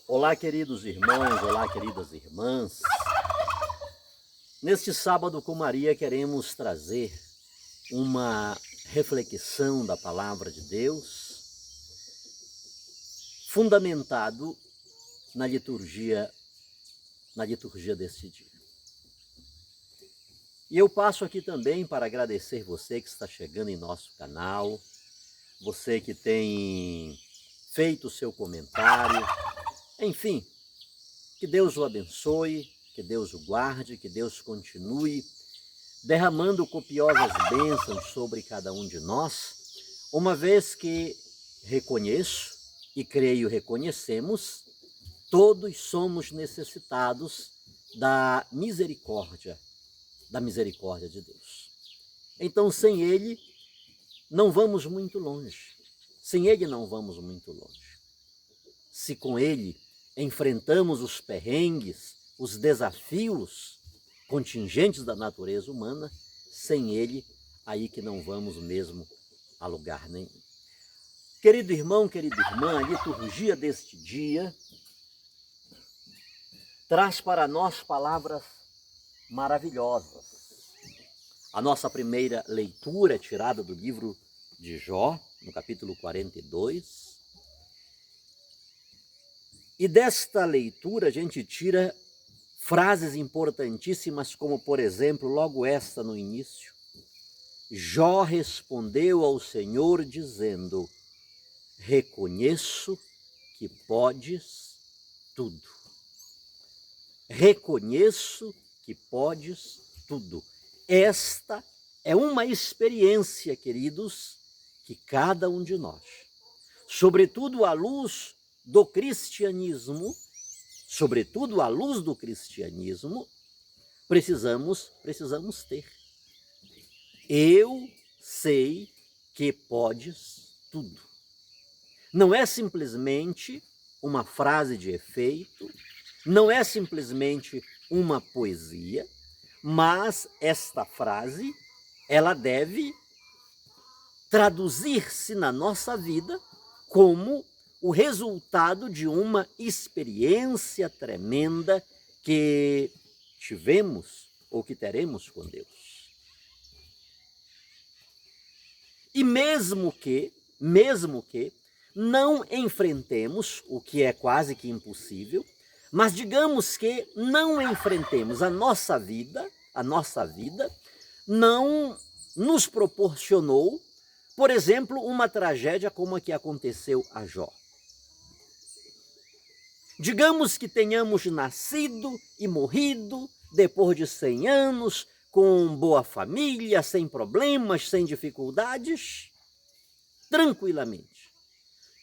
Olá, queridos irmãos, olá, queridas irmãs. Neste sábado com Maria queremos trazer uma reflexão da palavra de Deus, fundamentado na liturgia deste dia. E eu passo aqui também para agradecer você que está chegando em nosso canal, você que tem feito o seu comentário, enfim, que Deus o abençoe, que Deus o guarde, que Deus continue derramando copiosas bênçãos sobre cada um de nós, uma vez que reconheço e creio reconhecemos, todos somos necessitados da misericórdia de Deus. Então, sem Ele, não vamos muito longe. Sem Ele, não vamos muito longe. Se com Ele enfrentamos os perrengues, os desafios contingentes da natureza humana, sem Ele, aí que não vamos mesmo a lugar nenhum. Querido irmão, querida irmã, a liturgia deste dia traz para nós palavras maravilhosas. A nossa primeira leitura é tirada do livro de Jó, no capítulo 42. E desta leitura a gente tira frases importantíssimas, como, por exemplo, logo esta no início. Jó respondeu ao Senhor dizendo: reconheço que podes tudo. Reconheço que podes tudo. Esta é uma experiência, queridos, que cada um de nós, sobretudo à luz do cristianismo, precisamos ter. Eu sei que podes tudo. Não é simplesmente uma frase de efeito, não é simplesmente uma poesia, mas esta frase, ela deve traduzir-se na nossa vida como o resultado de uma experiência tremenda que tivemos ou que teremos com Deus. E mesmo que não enfrentemos, o que é quase que impossível, mas digamos que não enfrentemos a nossa vida não nos proporcionou, por exemplo, uma tragédia como a que aconteceu a Jó. Digamos que tenhamos nascido e morrido depois de 100 anos, com boa família, sem problemas, sem dificuldades, tranquilamente.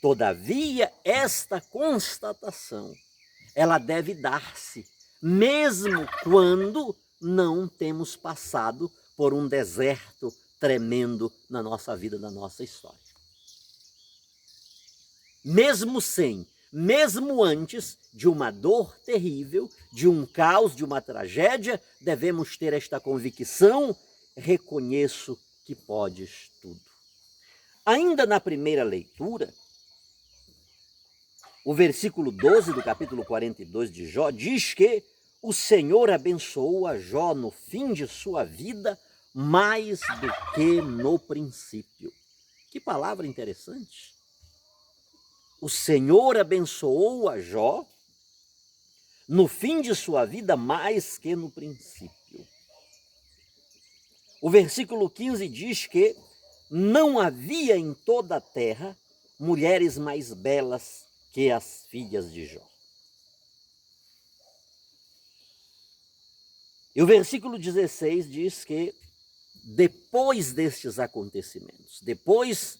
Todavia, esta constatação, ela deve dar-se, mesmo quando não temos passado por um deserto tremendo na nossa vida, na nossa história. Mesmo antes de uma dor terrível, de um caos, de uma tragédia, devemos ter esta convicção: reconheço que podes tudo. Ainda na primeira leitura, o versículo 12 do capítulo 42 de Jó diz que o Senhor abençoou a Jó no fim de sua vida mais do que no princípio. Que palavra interessante! O Senhor abençoou a Jó no fim de sua vida mais que no princípio. O versículo 15 diz que não havia em toda a terra mulheres mais belas que as filhas de Jó. E o versículo 16 diz que depois destes acontecimentos, depois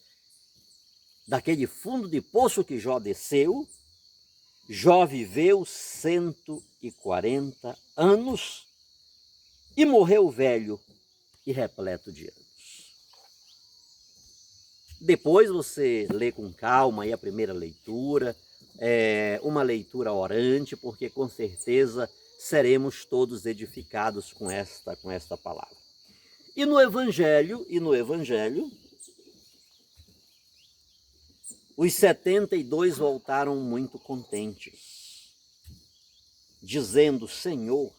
daquele fundo de poço que Jó desceu, Jó viveu 140 anos e morreu velho e repleto de anos. Depois você lê com calma aí a primeira leitura, uma leitura orante, porque com certeza seremos todos edificados com esta palavra. E no Evangelho, os 72 voltaram muito contentes. dizendo: Senhor,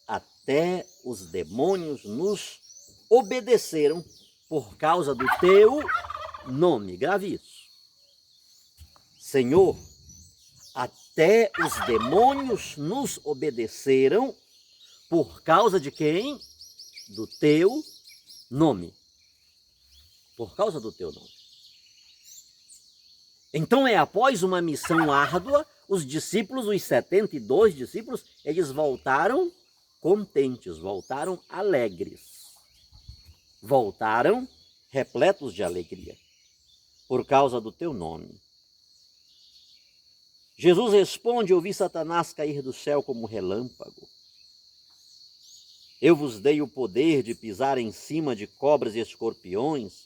até os demônios nos obedeceram por causa do teu nome. Grave isso. Senhor, até os demônios nos obedeceram por causa de quem? Do teu nome. Por causa do teu nome. Então após uma missão árdua, os discípulos, os 72 discípulos, eles voltaram contentes, voltaram alegres. Voltaram repletos de alegria, por causa do teu nome. Jesus responde: eu vi Satanás cair do céu como relâmpago. Eu vos dei o poder de pisar em cima de cobras e escorpiões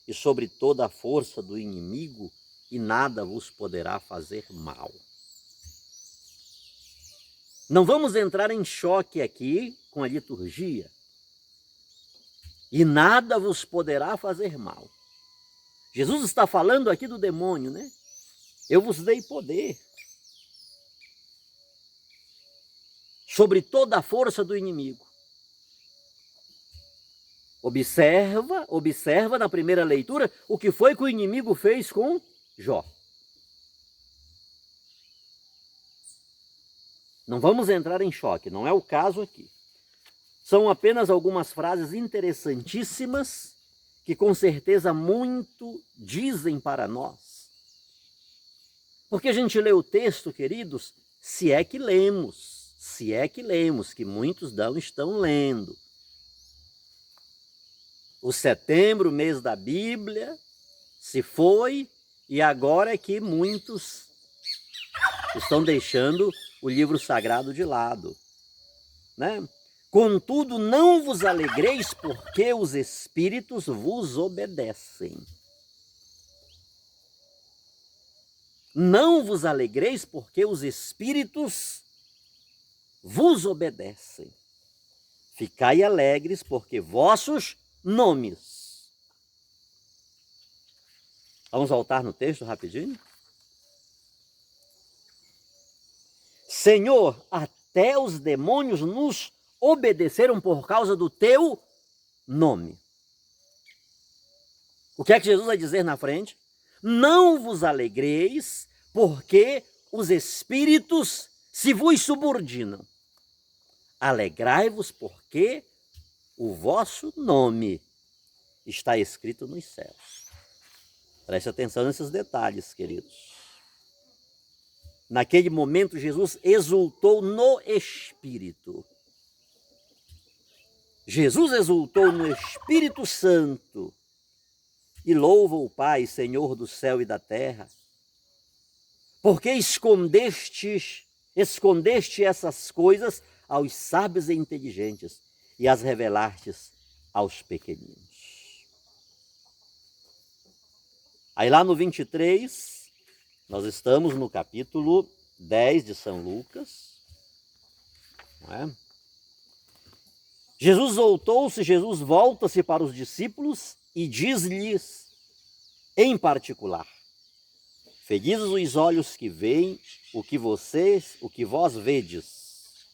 e sobre toda a força do inimigo, e nada vos poderá fazer mal. Não vamos entrar em choque aqui com a liturgia. E nada vos poderá fazer mal. Jesus está falando aqui do demônio, né? Eu vos dei poder sobre toda a força do inimigo. Observa na primeira leitura o que foi que o inimigo fez com Jó. Não vamos entrar em choque, não é o caso aqui. São apenas algumas frases interessantíssimas que com certeza muito dizem para nós. Porque a gente lê o texto, queridos, se é que lemos, que muitos não estão lendo. O setembro, mês da Bíblia, se foi, e agora é que muitos estão deixando o livro sagrado de lado, né? Contudo, não vos alegreis porque os espíritos vos obedecem. Não vos alegreis porque os espíritos vos obedecem. Ficai alegres porque vossos nomes. Vamos voltar no texto rapidinho? Senhor, até os demônios nos obedeceram por causa do teu nome. O que é que Jesus vai dizer na frente? Não vos alegreis, porque os espíritos se vos subordinam. Alegrai-vos, porque o vosso nome está escrito nos céus. Preste atenção nesses detalhes, queridos. Naquele momento, Jesus exultou no Espírito. Jesus exultou no Espírito Santo e louva o Pai, Senhor do céu e da terra, porque escondeste essas coisas aos sábios e inteligentes e as revelastes aos pequeninos. Aí lá no 23, nós estamos no capítulo 10 de São Lucas, não é? Jesus volta-se para os discípulos e diz-lhes, em particular: felizes os olhos que veem o que vós vedes.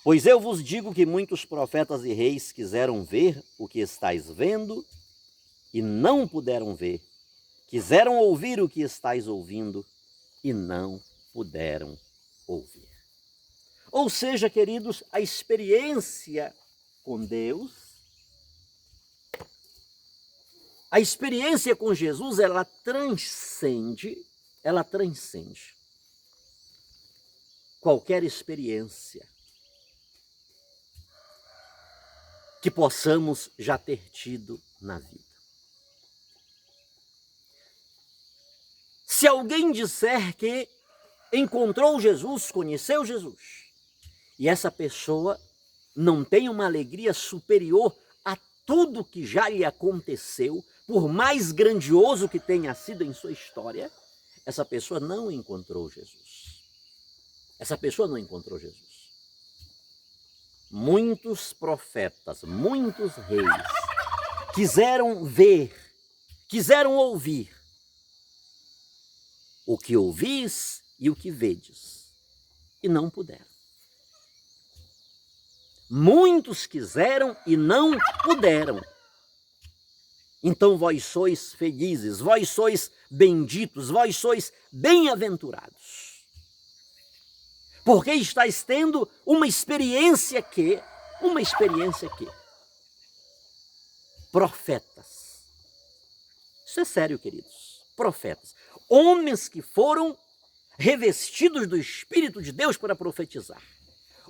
Pois eu vos digo que muitos profetas e reis quiseram ver o que estáis vendo e não puderam ver. Quiseram ouvir o que estáis ouvindo e não puderam ouvir. Ou seja, queridos, a experiência com Deus, a experiência com Jesus, ela transcende qualquer experiência que possamos já ter tido na vida. Se alguém disser que encontrou Jesus, conheceu Jesus, e essa pessoa não tem uma alegria superior a tudo que já lhe aconteceu, por mais grandioso que tenha sido em sua história, essa pessoa não encontrou Jesus. Essa pessoa não encontrou Jesus. Muitos profetas, muitos reis quiseram ver, quiseram ouvir o que ouvis e o que vedes, e não puderam. Muitos quiseram e não puderam. Então vós sois felizes, vós sois benditos, vós sois bem-aventurados. Porque estáis tendo uma experiência que profetas. Isso é sério, queridos. Profetas. Homens que foram revestidos do Espírito de Deus para profetizar.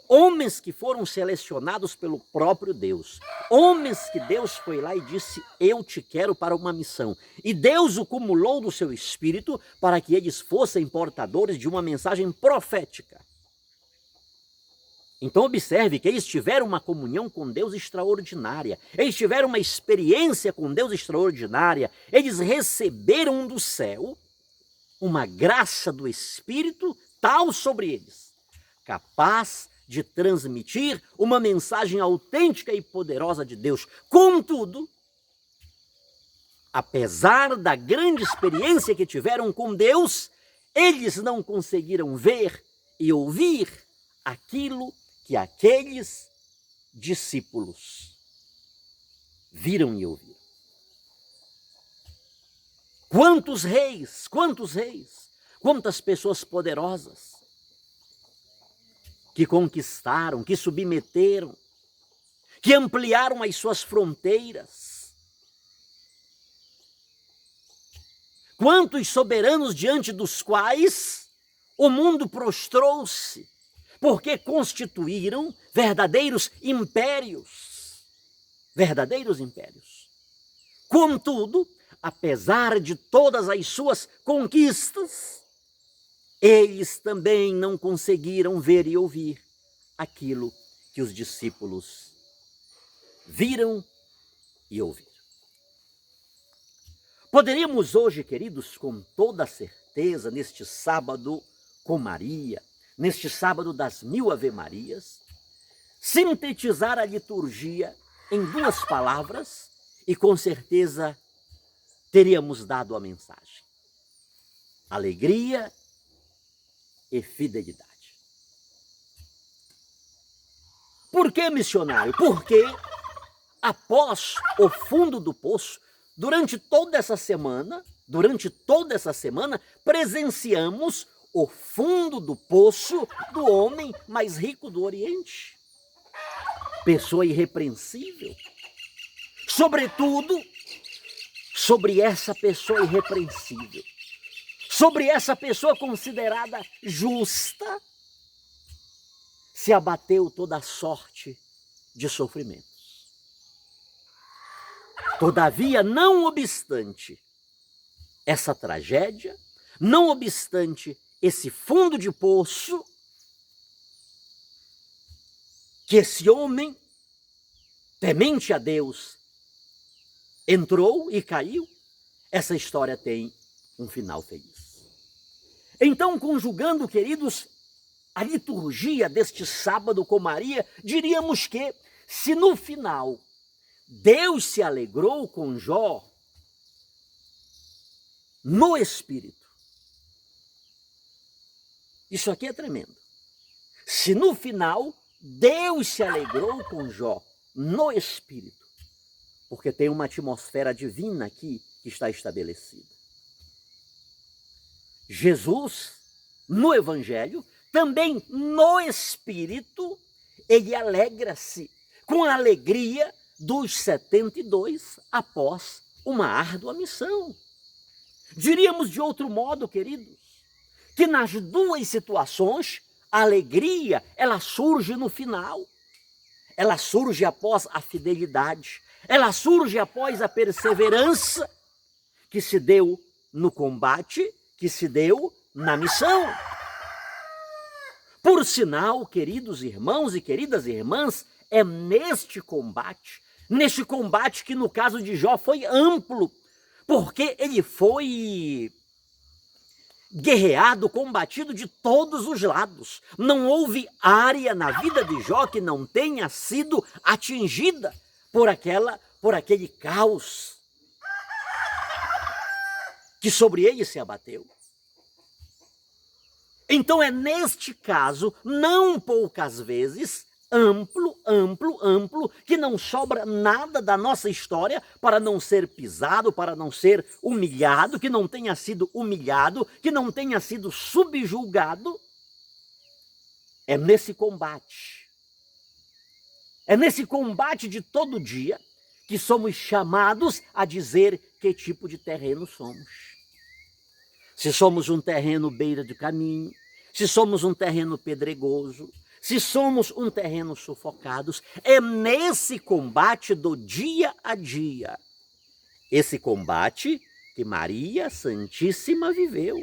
Homens que foram selecionados pelo próprio Deus. Homens que Deus foi lá e disse, eu te quero para uma missão. E Deus o cumulou do seu Espírito para que eles fossem portadores de uma mensagem profética. Então observe que eles tiveram uma comunhão com Deus extraordinária. Eles tiveram uma experiência com Deus extraordinária. Eles receberam do céu uma graça do Espírito tal sobre eles, capaz de transmitir uma mensagem autêntica e poderosa de Deus. Contudo, apesar da grande experiência que tiveram com Deus, eles não conseguiram ver e ouvir aquilo que aqueles discípulos viram e ouviram. Quantos reis, quantas pessoas poderosas que conquistaram, que submeteram, que ampliaram as suas fronteiras. Quantos soberanos diante dos quais o mundo prostrou-se, porque constituíram verdadeiros impérios. Verdadeiros impérios. Contudo, apesar de todas as suas conquistas, eles também não conseguiram ver e ouvir aquilo que os discípulos viram e ouviram. Poderíamos hoje, queridos, com toda certeza, neste sábado com Maria, neste sábado das 1000 Ave-Marias, sintetizar a liturgia em 2 palavras e com certeza teríamos dado a mensagem: alegria e fidelidade. Por que, missionário? Porque após o fundo do poço, durante toda essa semana, presenciamos o fundo do poço do homem mais rico do Oriente. Pessoa irrepreensível. Sobretudo, sobre essa pessoa irrepreensível, sobre essa pessoa considerada justa, se abateu toda sorte de sofrimentos. Todavia, não obstante essa tragédia, não obstante esse fundo de poço, que esse homem, temente a Deus, entrou e caiu, essa história tem um final feliz. Então, conjugando, queridos, a liturgia deste sábado com Maria, diríamos que, se no final Deus se alegrou com Jó no Espírito, isso aqui é tremendo. Se no final Deus se alegrou com Jó no Espírito, porque tem uma atmosfera divina aqui que está estabelecida. Jesus, no Evangelho, também no Espírito, ele alegra-se com a alegria dos 72 após uma árdua missão. Diríamos de outro modo, queridos, que nas 2 situações, a alegria, ela surge no final. Ela surge após a fidelidade. Ela surge após a perseverança que se deu no combate, que se deu na missão. Por sinal, queridos irmãos e queridas irmãs, é neste combate que no caso de Jó foi amplo, porque ele foi guerreado, combatido de todos os lados. Não houve área na vida de Jó que não tenha sido atingida por aquele caos que sobre ele se abateu. Então é neste caso, não poucas vezes, amplo, que não sobra nada da nossa história para não ser pisado, para não ser humilhado, que não tenha sido humilhado, que não tenha sido subjulgado. É nesse combate de todo dia que somos chamados a dizer que tipo de terreno somos. Se somos um terreno beira de caminho, se somos um terreno pedregoso, se somos um terreno sufocados, é nesse combate do dia a dia. Esse combate que Maria Santíssima viveu.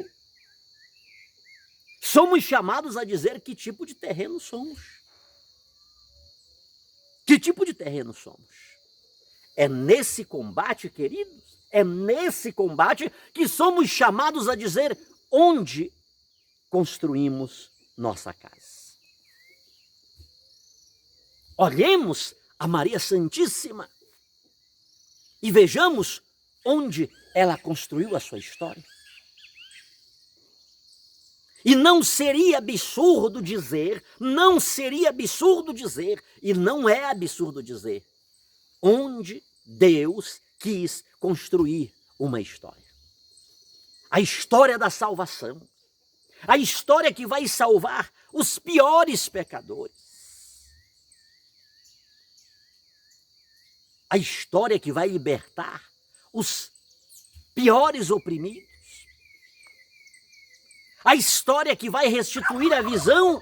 Somos chamados a dizer que tipo de terreno somos. Que tipo de terreno somos? É nesse combate, queridos, é nesse combate que somos chamados a dizer onde construímos nossa casa. Olhemos a Maria Santíssima e vejamos onde ela construiu a sua história. E não seria absurdo dizer, e não é absurdo dizer, onde Deus quis construir uma história. A história da salvação. A história que vai salvar os piores pecadores. A história que vai libertar os piores oprimidos. A história que vai restituir a visão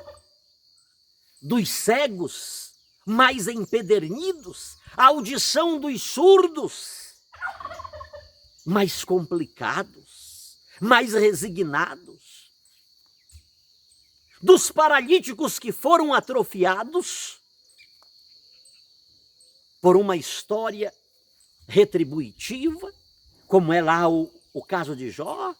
dos cegos mais empedernidos, a audição dos surdos mais complicados, mais resignados, dos paralíticos que foram atrofiados por uma história retributiva, como é lá o caso de Jó.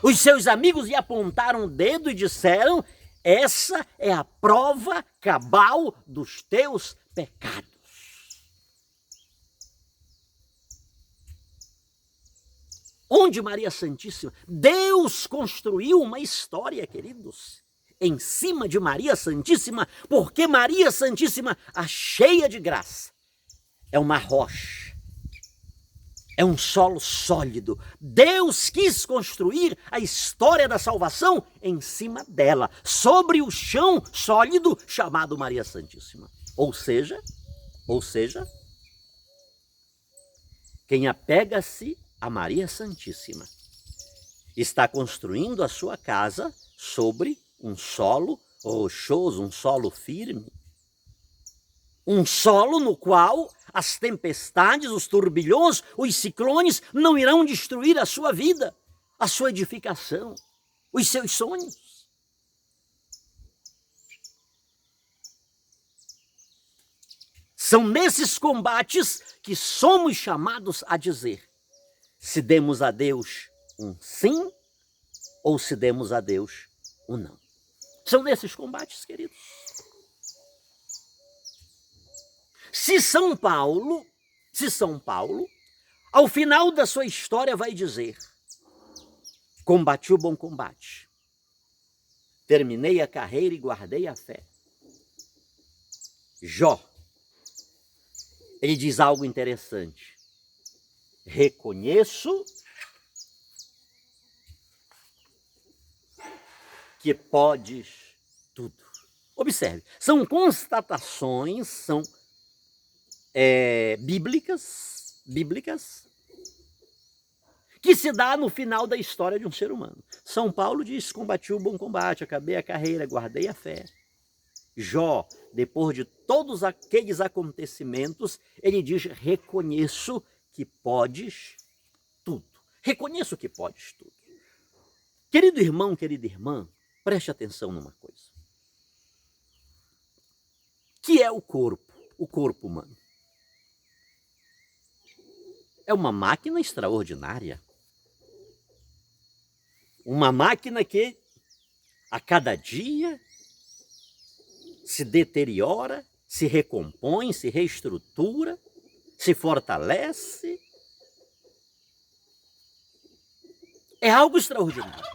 Os seus amigos lhe apontaram o dedo e disseram: essa é a prova cabal dos teus pecados. Onde Maria Santíssima? Deus construiu uma história, queridos, em cima de Maria Santíssima, porque Maria Santíssima, a cheia de graça, é uma rocha. É um solo sólido. Deus quis construir a história da salvação em cima dela, sobre o chão sólido chamado Maria Santíssima. Ou seja, quem apega-se a Maria Santíssima está construindo a sua casa sobre um solo rochoso, um solo firme. Um solo no qual as tempestades, os turbilhões, os ciclones não irão destruir a sua vida, a sua edificação, os seus sonhos. São nesses combates que somos chamados a dizer se demos a Deus um sim ou se demos a Deus um não. São nesses combates, queridos. Se São Paulo, ao final da sua história vai dizer: combati o bom combate, terminei a carreira e guardei a fé. Jó, ele diz algo interessante: reconheço que podes tudo. Observe, são constatações, são bíblicas, que se dá no final da história de um ser humano. São Paulo diz: combati o bom combate, acabei a carreira, guardei a fé. Jó, depois de todos aqueles acontecimentos, ele diz: reconheço que podes tudo. Reconheço que podes tudo. Querido irmão, querida irmã, preste atenção numa coisa. Que é o corpo humano? É uma máquina extraordinária. Uma máquina que a cada dia se deteriora, se recompõe, se reestrutura, se fortalece. É algo extraordinário.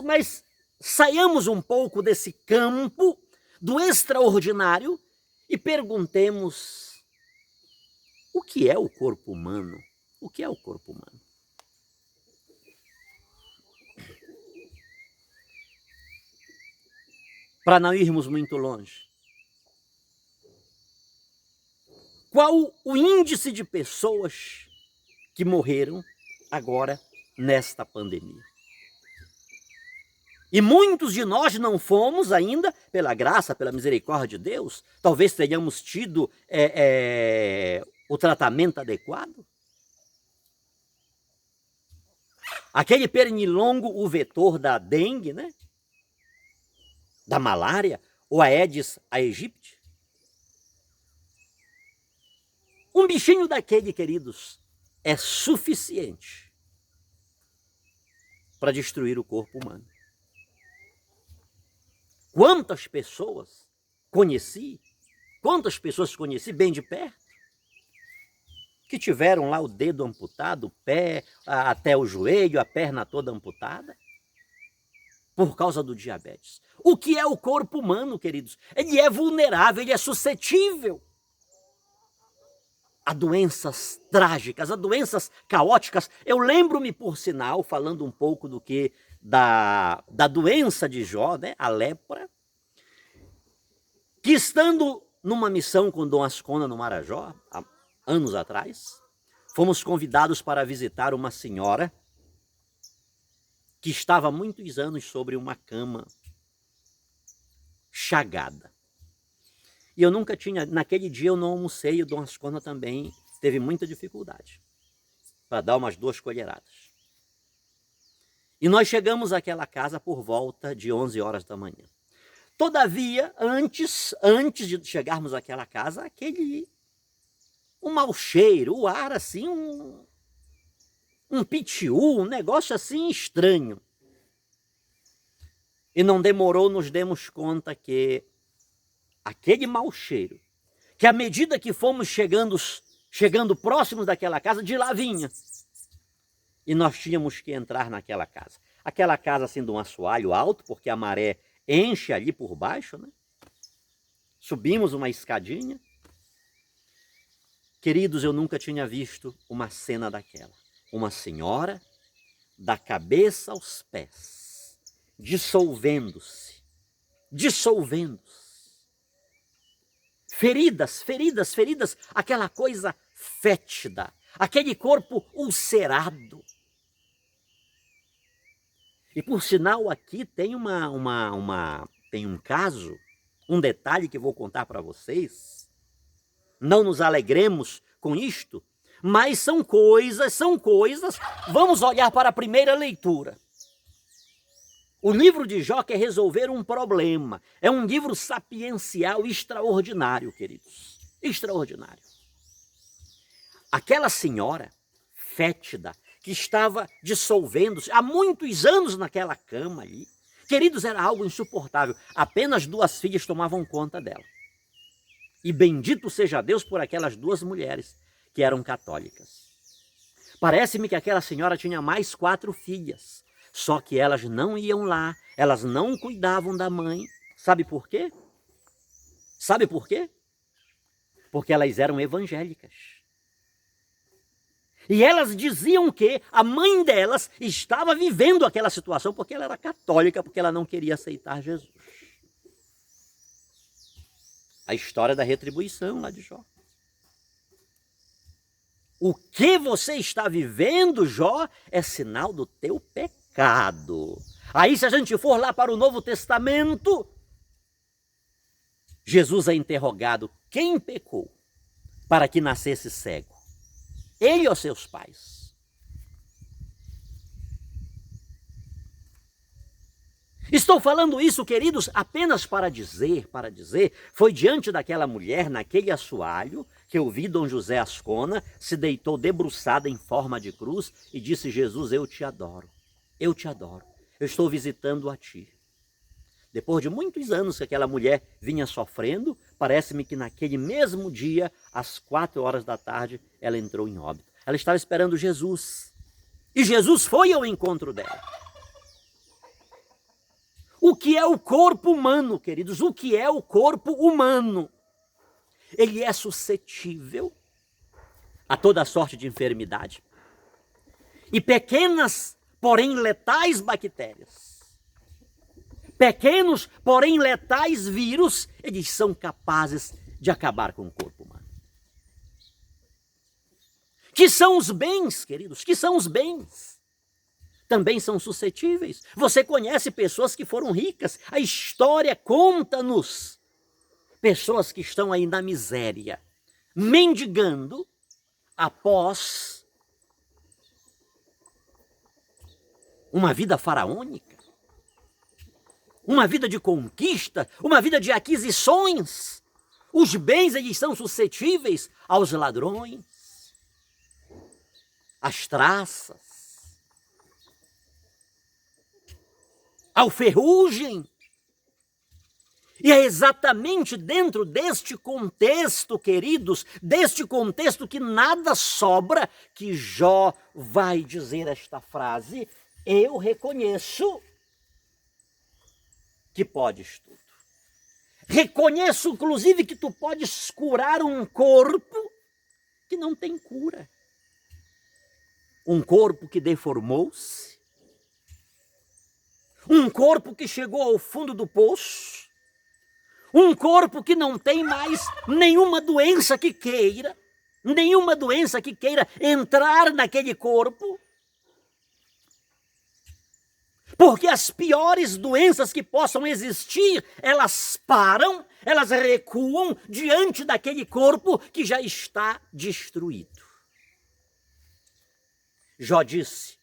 mas saiamos um pouco desse campo do extraordinário e perguntemos: o que é o corpo humano? O que é o corpo humano? Para não irmos muito longe, qual o índice de pessoas que morreram agora nesta pandemia? E muitos de nós não fomos ainda, pela graça, pela misericórdia de Deus, talvez tenhamos tido o tratamento adequado. Aquele pernilongo, o vetor da dengue, né? Da malária, ou a Aedes aegypti. Um bichinho daquele, queridos, é suficiente para destruir o corpo humano. Quantas pessoas conheci bem de perto, que tiveram lá o dedo amputado, o pé até o joelho, a perna toda amputada, por causa do diabetes. O que é o corpo humano, queridos? Ele é vulnerável, ele é suscetível a doenças trágicas, a doenças caóticas. Eu lembro-me, por sinal, falando um pouco do que da doença de Jó, né, a lepra, que estando numa missão com Dom Ascona no Marajó, há anos atrás, fomos convidados para visitar uma senhora que estava há muitos anos sobre uma cama chagada. E eu nunca tinha, naquele dia eu não almocei, e o Dom Ascona também teve muita dificuldade para dar umas 2 colheradas. E nós chegamos àquela casa por volta de 11 horas da manhã. Todavia, antes de chegarmos àquela casa, um mau cheiro, o ar assim, um pitiu, um negócio assim estranho. E não demorou, nos demos conta que aquele mau cheiro, que à medida que fomos chegando próximos daquela casa, de lá vinha. E nós tínhamos que entrar naquela casa. Aquela casa assim de um assoalho alto, porque a maré enche ali por baixo, né? Subimos uma escadinha. Queridos, eu nunca tinha visto uma cena daquela. Uma senhora, da cabeça aos pés, dissolvendo-se. Feridas, aquela coisa fétida, aquele corpo ulcerado. E por sinal aqui tem tem um caso, um detalhe que vou contar para vocês. Não nos alegremos com isto, mas são coisas. Vamos olhar para a primeira leitura. O livro de Jó quer resolver um problema. É um livro sapiencial extraordinário, queridos. Extraordinário. Aquela senhora fétida, que estava dissolvendo-se há muitos anos naquela cama ali. Queridos, era algo insuportável. Apenas 2 filhas tomavam conta dela. E bendito seja Deus por aquelas 2 mulheres que eram católicas. Parece-me que aquela senhora tinha mais 4 filhas. Só que elas não iam lá, elas não cuidavam da mãe. Sabe por quê? Porque elas eram evangélicas. E elas diziam que a mãe delas estava vivendo aquela situação porque ela era católica, porque ela não queria aceitar Jesus. A história da retribuição lá de Jó. O que você está vivendo, Jó, é sinal do teu pecado. Aí, se a gente for lá para o Novo Testamento, Jesus é interrogado: quem pecou para que nascesse cego? Ele ou seus pais? Estou falando isso, queridos, apenas para dizer, foi diante daquela mulher, naquele assoalho, que eu vi Dom José Ascona, se deitou debruçada em forma de cruz e disse: Jesus, eu te adoro, eu estou visitando a ti. Depois de muitos anos que aquela mulher vinha sofrendo, parece-me que naquele mesmo dia, às 4 horas da tarde, ela entrou em óbito. Ela estava esperando Jesus. E Jesus foi ao encontro dela. O que é o corpo humano, queridos? O que é o corpo humano? Ele é suscetível a toda sorte de enfermidade. E pequenas, porém letais bactérias, pequenos, porém letais vírus, eles são capazes de acabar com o corpo humano. Que são os bens, queridos, que são os bens. Também são suscetíveis. Você conhece pessoas que foram ricas. A história conta-nos. Pessoas que estão aí na miséria, mendigando após uma vida faraônica, uma vida de conquista, uma vida de aquisições. Os bens, eles são suscetíveis aos ladrões, às traças, ao ferrugem. E é exatamente dentro deste contexto, queridos, deste contexto que nada sobra, que Jó vai dizer esta frase: eu reconheço que podes tudo. Reconheço, inclusive, que tu podes curar um corpo que não tem cura. Um corpo que deformou-se. Um corpo que chegou ao fundo do poço. Um corpo que não tem mais nenhuma doença que queira entrar naquele corpo. Porque as piores doenças que possam existir, elas param, elas recuam diante daquele corpo que já está destruído. Jó disse: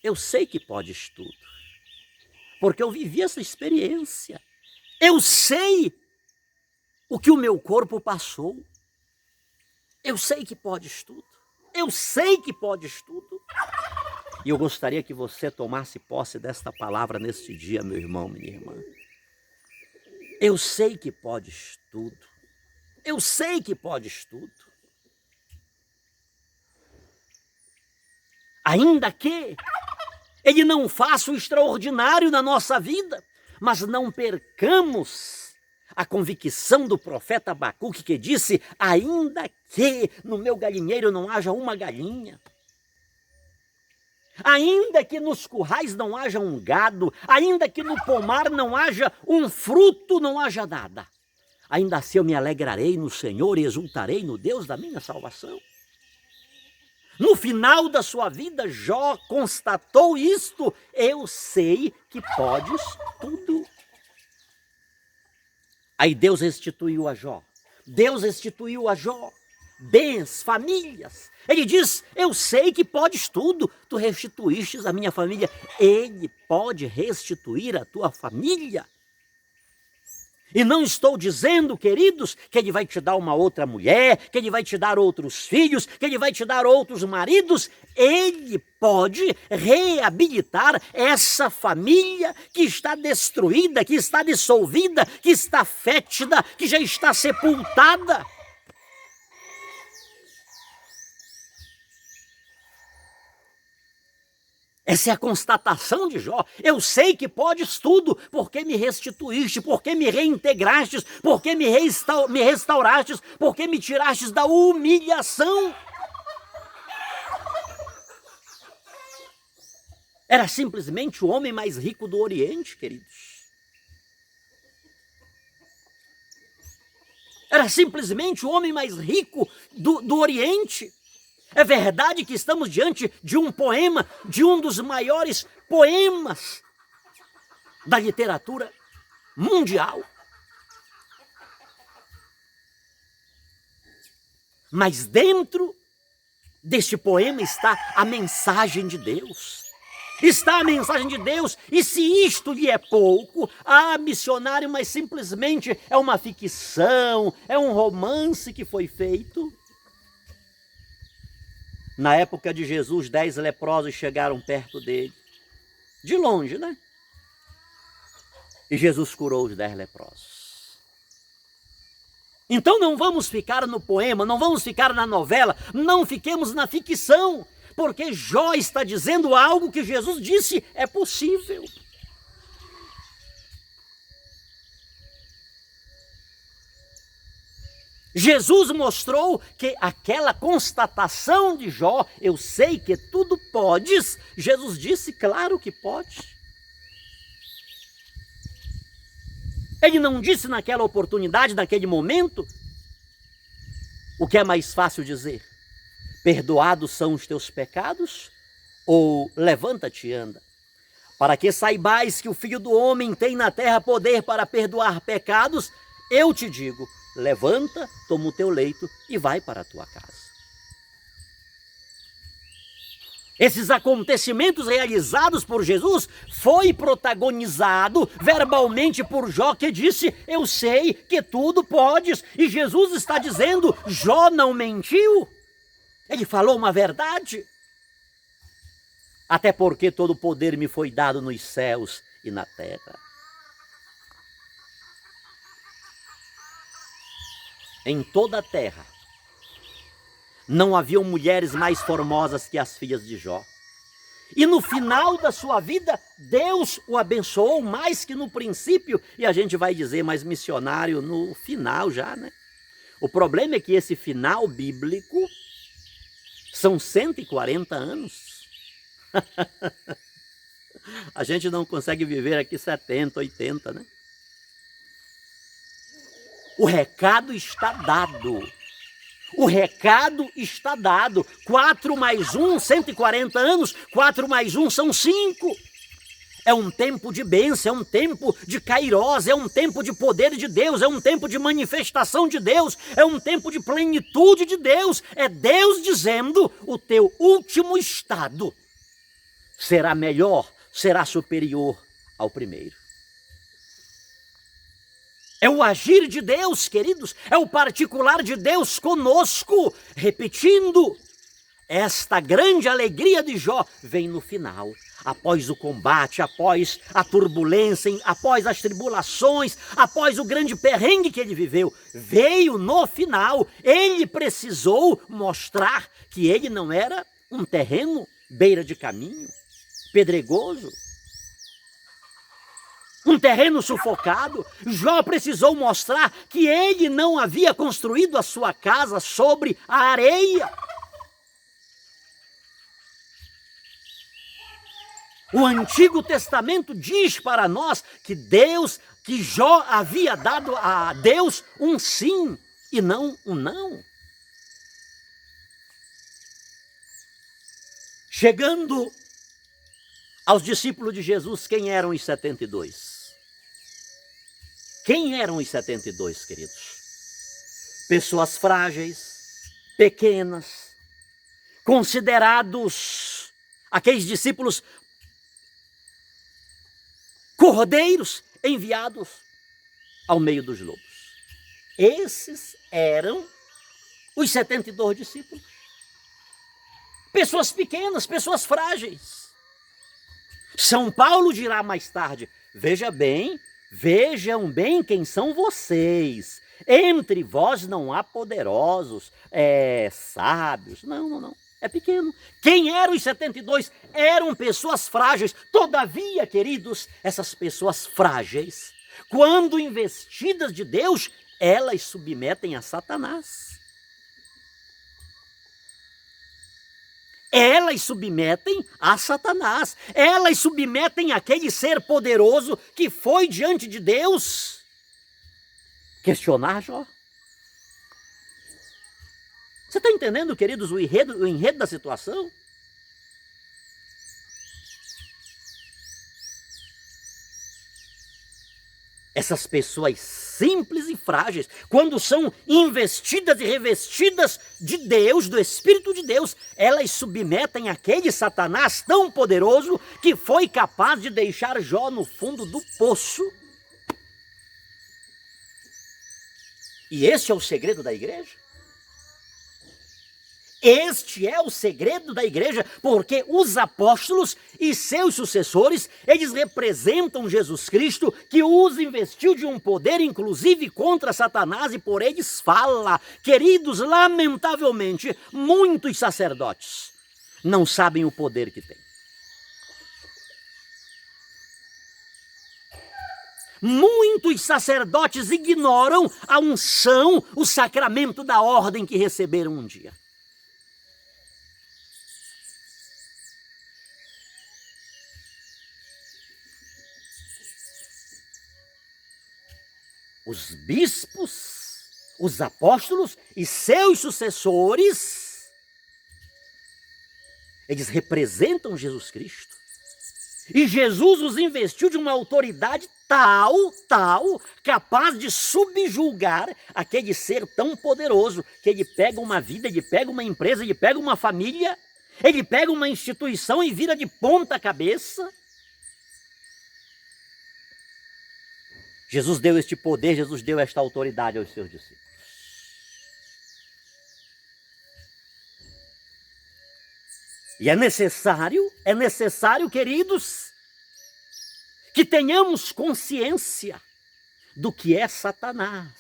eu sei que podes tudo, porque eu vivi essa experiência. Eu sei o que o meu corpo passou. Eu sei que podes tudo. Eu sei que podes tudo. E eu gostaria que você tomasse posse desta palavra neste dia, meu irmão, minha irmã. Eu sei que podes tudo. Eu sei que podes tudo. Ainda que Ele não faça o extraordinário na nossa vida, mas não percamos a convicção do profeta Abacuque, que disse: ainda que no meu galinheiro não haja uma galinha, ainda que nos currais não haja um gado, ainda que no pomar não haja um fruto, não haja nada, ainda assim eu me alegrarei no Senhor e exultarei no Deus da minha salvação. No final da sua vida, Jó constatou isto: eu sei que podes tudo. Aí Deus restituiu a Jó. Deus restituiu a Jó bens, famílias. Ele diz: eu sei que podes tudo, tu restituíste a minha família. Ele pode restituir a tua família. E não estou dizendo, queridos, que Ele vai te dar uma outra mulher, que Ele vai te dar outros filhos, que Ele vai te dar outros maridos. Ele pode reabilitar essa família que está destruída, que está dissolvida, que está fétida, que já está sepultada. Essa é a constatação de Jó. Eu sei que podes tudo, porque me restituíste, porque me reintegrastes, porque me restaurastes, porque me tirastes da humilhação. Era simplesmente o homem mais rico do Oriente, queridos. Era simplesmente o homem mais rico do Oriente. É verdade que estamos diante de um poema, de um dos maiores poemas da literatura mundial. Mas dentro deste poema está a mensagem de Deus. Está a mensagem de Deus, e se isto lhe é pouco, missionário, mas simplesmente é uma ficção, é um romance que foi feito. Na época de Jesus, 10 leprosos chegaram perto dele, de longe, né? E Jesus curou os 10 leprosos. Então não vamos ficar no poema, não vamos ficar na novela, não fiquemos na ficção, porque Jó está dizendo algo que Jesus disse é possível. Jesus mostrou que aquela constatação de Jó, eu sei que tudo podes, Jesus disse, claro que pode. Ele não disse naquela oportunidade, naquele momento, o que é mais fácil dizer? Perdoados são os teus pecados? Ou levanta-te e anda? Para que saibais que o Filho do Homem tem na terra poder para perdoar pecados, eu te digo, levanta, toma o teu leito e vai para a tua casa. Esses acontecimentos realizados por Jesus foi protagonizado verbalmente por Jó, que disse, eu sei que tudo podes. E Jesus está dizendo, Jó não mentiu. Ele falou uma verdade. Até porque todo o poder me foi dado nos céus e na terra. Em toda a terra, não haviam mulheres mais formosas que as filhas de Jó. E no final da sua vida, Deus o abençoou mais que no princípio. E a gente vai dizer, mas missionário no final já, né? O problema é que esse final bíblico são 140 anos. A gente não consegue viver aqui 70, 80, né? O recado está dado. O recado está dado. 4 mais 1, 140 anos. 4 mais 1 são 5. É um tempo de bênção, é um tempo de kairós, é um tempo de poder de Deus, é um tempo de manifestação de Deus, é um tempo de plenitude de Deus. É Deus dizendo, o teu último estado será melhor, será superior ao primeiro. É o agir de Deus, queridos, é o particular de Deus conosco. Repetindo, esta grande alegria de Jó vem no final, após o combate, após a turbulência, após as tribulações, após o grande perrengue que ele viveu. Veio no final, ele precisou mostrar que ele não era um terreno beira de caminho, pedregoso, um terreno sufocado. Jó precisou mostrar que ele não havia construído a sua casa sobre a areia. O Antigo Testamento diz para nós que Jó havia dado a Deus um sim e não um não. Chegando aos discípulos de Jesus, quem eram os 72? Quem eram os 72, queridos? Pessoas frágeis, pequenas, considerados aqueles discípulos cordeiros enviados ao meio dos lobos. Esses eram os 72 discípulos. Pessoas pequenas, pessoas frágeis. São Paulo dirá mais tarde, vejam bem quem são vocês. Entre vós não há poderosos, sábios. Não. É pequeno. Quem eram os 72? Eram pessoas frágeis. Todavia, queridos, essas pessoas frágeis, quando investidas de Deus, elas submetem a Satanás. Elas submetem a Satanás. Elas submetem aquele ser poderoso que foi diante de Deus questionar Jó. Você está entendendo, queridos, o enredo da situação? Essas pessoas simples e frágeis, quando são investidas e revestidas de Deus, do Espírito de Deus, elas submetem aquele Satanás tão poderoso que foi capaz de deixar Jó no fundo do poço. E este é o segredo da igreja? Este é o segredo da igreja, porque os apóstolos e seus sucessores, eles representam Jesus Cristo, que os investiu de um poder, inclusive contra Satanás, e por eles fala. Queridos, lamentavelmente, muitos sacerdotes não sabem o poder que têm. muitos sacerdotes ignoram a unção, o sacramento da ordem que receberam um dia. Os bispos, os apóstolos e seus sucessores, eles representam Jesus Cristo. E Jesus os investiu de uma autoridade tal, capaz de subjulgar aquele ser tão poderoso, que ele pega uma vida, ele pega uma empresa, ele pega uma família, ele pega uma instituição e vira de ponta cabeça. Jesus deu este poder, Jesus deu esta autoridade aos seus discípulos. E é necessário, queridos, que tenhamos consciência do que é Satanás.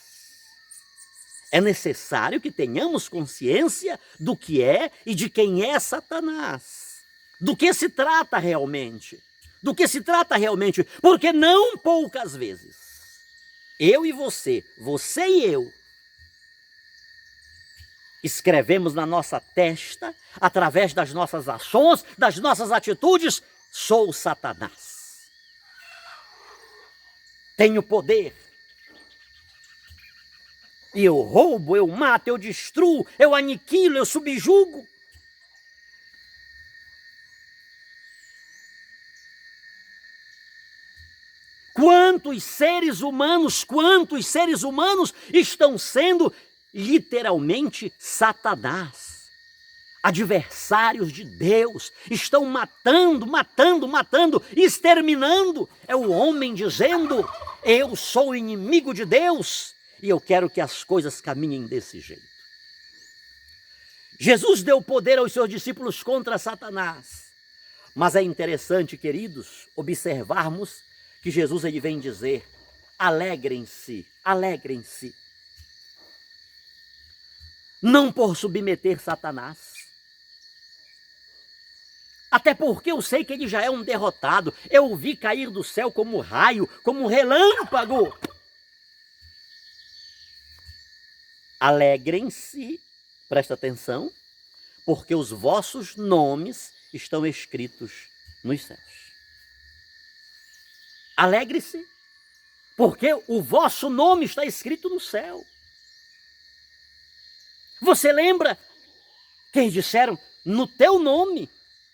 É necessário que tenhamos consciência do que é e de quem é Satanás. Do que se trata realmente. Porque não poucas vezes, eu e você e eu, escrevemos na nossa testa, através das nossas ações, das nossas atitudes, sou Satanás. Tenho poder. E eu roubo, eu mato, eu destruo, eu aniquilo, eu subjugo. Quantos seres humanos estão sendo literalmente Satanás, adversários de Deus, estão matando, exterminando. É o homem dizendo: eu sou inimigo de Deus e eu quero que as coisas caminhem desse jeito. Jesus deu poder aos seus discípulos contra Satanás, mas é interessante, queridos, observarmos que Jesus ele vem dizer: alegrem-se, não por submeter Satanás, até porque eu sei que ele já é um derrotado, eu o vi cair do céu como raio, como relâmpago. Alegrem-se, presta atenção, porque os vossos nomes estão escritos nos céus. Alegre-se, porque o vosso nome está escrito no céu. Você lembra que eles disseram: no teu nome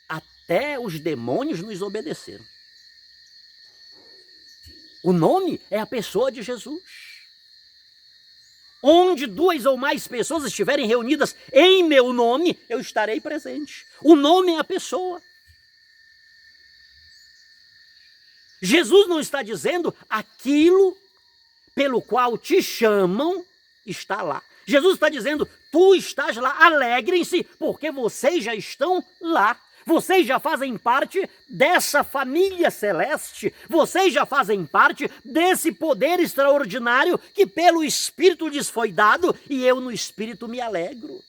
até os demônios nos obedeceram. O nome é a pessoa de Jesus. Onde 2 ou mais pessoas estiverem reunidas em meu nome, eu estarei presente. O nome é a pessoa. Jesus não está dizendo aquilo pelo qual te chamam está lá. Jesus está dizendo: tu estás lá, alegrem-se, porque vocês já estão lá. Vocês já fazem parte dessa família celeste. Vocês já fazem parte desse poder extraordinário que pelo Espírito lhes foi dado, e eu no Espírito me alegro.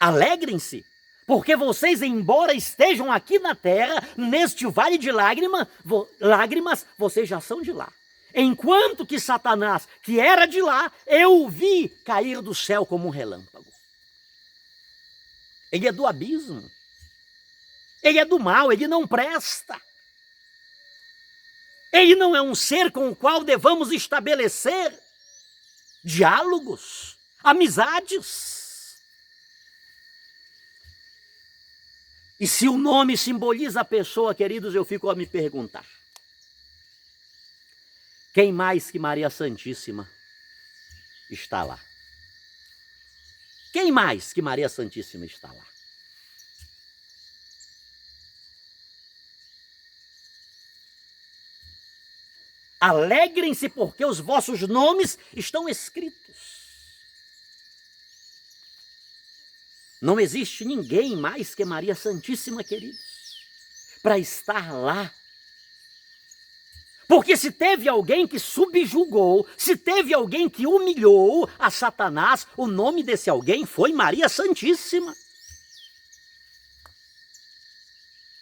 Alegrem-se, porque vocês, embora estejam aqui na terra, neste vale de lágrimas, vocês já são de lá. Enquanto que Satanás, que era de lá, eu o vi cair do céu como um relâmpago. Ele é do abismo. Ele é do mal, ele não presta. Ele não é um ser com o qual devamos estabelecer diálogos, amizades. E se o nome simboliza a pessoa, queridos, eu fico a me perguntar: quem mais que Maria Santíssima está lá? Quem mais que Maria Santíssima está lá? Alegrem-se, porque os vossos nomes estão escritos. Não existe ninguém mais que Maria Santíssima, queridos, para estar lá. Porque se teve alguém que subjugou, se teve alguém que humilhou a Satanás, o nome desse alguém foi Maria Santíssima.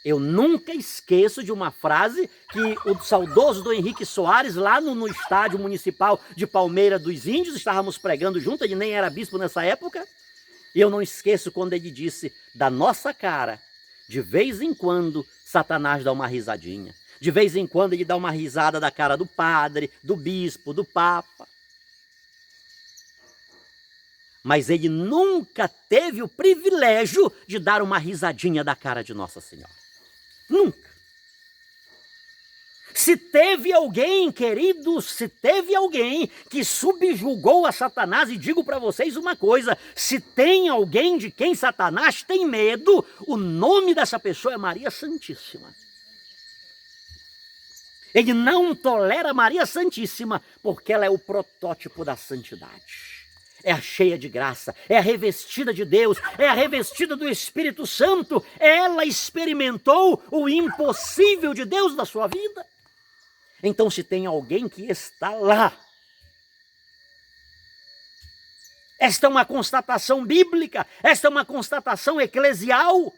Eu nunca esqueço de uma frase que o saudoso Dom Henrique Soares, lá no estádio municipal de Palmeira dos Índios, estávamos pregando junto, ele nem era bispo nessa época, e eu não esqueço quando ele disse: da nossa cara, de vez em quando, Satanás dá uma risadinha. De vez em quando ele dá uma risada da cara do padre, do bispo, do papa. Mas ele nunca teve o privilégio de dar uma risadinha da cara de Nossa Senhora. Nunca. Se teve alguém, queridos, se teve alguém que subjugou a Satanás, e digo para vocês uma coisa: se tem alguém de quem Satanás tem medo, o nome dessa pessoa é Maria Santíssima. Ele não tolera Maria Santíssima, porque ela é o protótipo da santidade. É a cheia de graça, é a revestida de Deus, é a revestida do Espírito Santo. Ela experimentou o impossível de Deus na sua vida. Então, se tem alguém que está lá, esta é uma constatação bíblica, esta é uma constatação eclesial.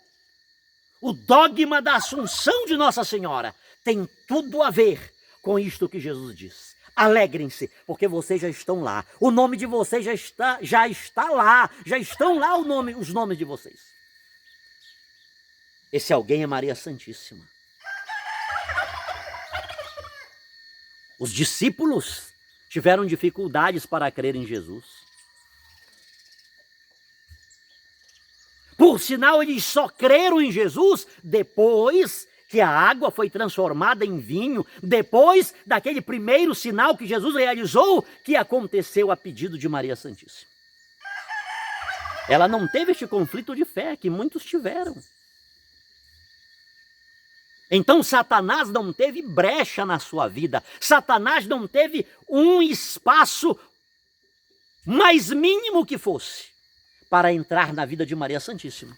O dogma da Assunção de Nossa Senhora tem tudo a ver com isto que Jesus diz. Alegrem-se, porque vocês já estão lá. O nome de vocês já está lá. Já estão lá os nomes de vocês. Esse alguém é Maria Santíssima. Os discípulos tiveram dificuldades para crer em Jesus. Por sinal, eles só creram em Jesus depois que a água foi transformada em vinho, depois daquele primeiro sinal que Jesus realizou, que aconteceu a pedido de Maria Santíssima. Ela não teve este conflito de fé que muitos tiveram. Então Satanás não teve brecha na sua vida. Satanás não teve um espaço, mais mínimo que fosse, para entrar na vida de Maria Santíssima.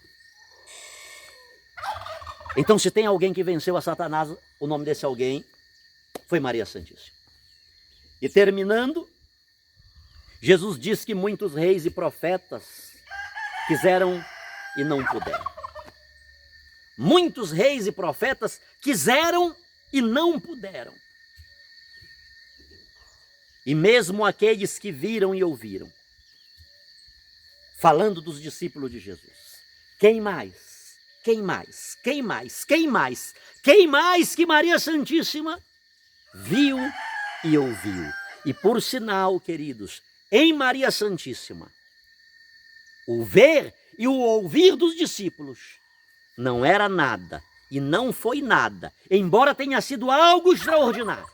Então, se tem alguém que venceu a Satanás, o nome desse alguém foi Maria Santíssima. E terminando, Jesus diz que muitos reis e profetas quiseram e não puderam. Muitos reis e profetas quiseram e não puderam. E mesmo aqueles que viram e ouviram, falando dos discípulos de Jesus, quem mais? Quem mais? Quem mais? Quem mais? Quem mais que Maria Santíssima viu e ouviu? E por sinal, queridos, em Maria Santíssima, o ver e o ouvir dos discípulos não era nada e não foi nada, embora tenha sido algo extraordinário.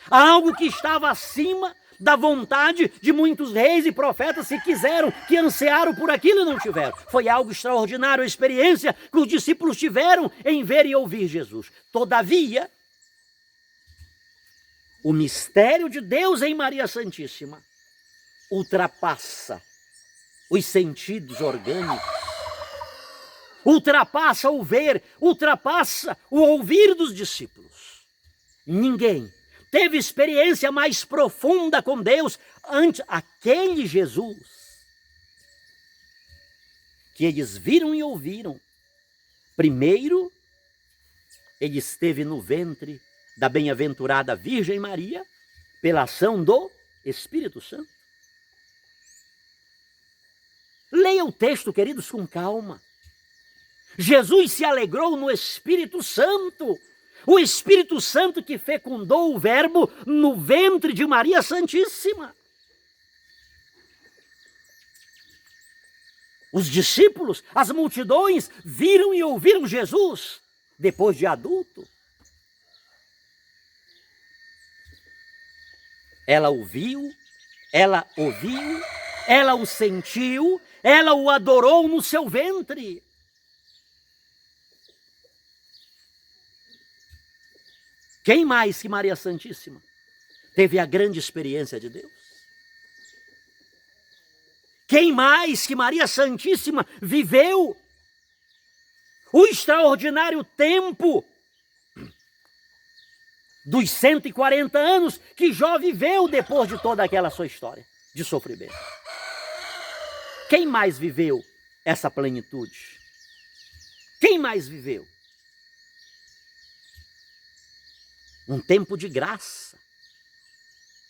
Algo que estava acima da vontade de muitos reis e profetas que quiseram, que ansiaram por aquilo e não tiveram. Foi algo extraordinário, a experiência que os discípulos tiveram em ver e ouvir Jesus. Todavia, o mistério de Deus em Maria Santíssima ultrapassa os sentidos orgânicos, ultrapassa o ver, ultrapassa o ouvir dos discípulos. Ninguém teve experiência mais profunda com Deus ante aquele Jesus que eles viram e ouviram. Primeiro, ele esteve no ventre da bem-aventurada Virgem Maria pela ação do Espírito Santo. Leia o texto, queridos, com calma. Jesus se alegrou no Espírito Santo. O Espírito Santo que fecundou o Verbo no ventre de Maria Santíssima. Os discípulos, as multidões, viram e ouviram Jesus depois de adulto. Ela ouviu, ela ouviu, ela o sentiu, ela o adorou no seu ventre. Quem mais que Maria Santíssima teve a grande experiência de Deus? Quem mais que Maria Santíssima viveu o extraordinário tempo dos 140 anos que Jó viveu depois de toda aquela sua história de sofrimento? Quem mais viveu essa plenitude? Quem mais viveu? um tempo de graça,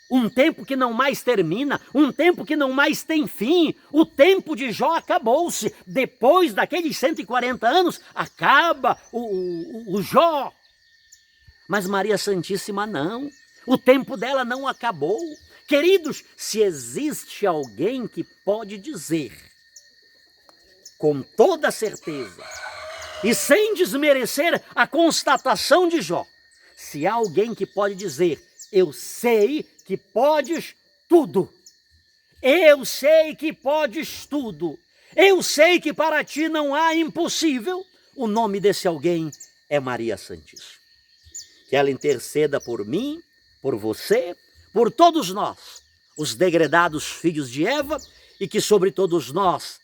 um tempo que não mais termina, um tempo que não mais tem fim. O tempo de Jó acabou-se. Depois daqueles 140 anos, acaba o Jó. Mas Maria Santíssima não. O tempo dela não acabou. Queridos, se existe alguém que pode dizer, com toda certeza, e sem desmerecer a constatação de Jó, se há alguém que pode dizer, eu sei que podes tudo, eu sei que podes tudo, eu sei que para ti não há impossível, o nome desse alguém é Maria Santíssima. Que ela interceda por mim, por você, por todos nós, os degredados filhos de Eva, e que sobre todos nós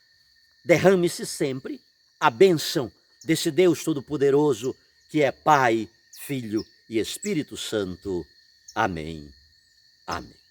derrame-se sempre a bênção desse Deus Todo-Poderoso, que é Pai, Filho e Espírito Santo. Amém. Amém.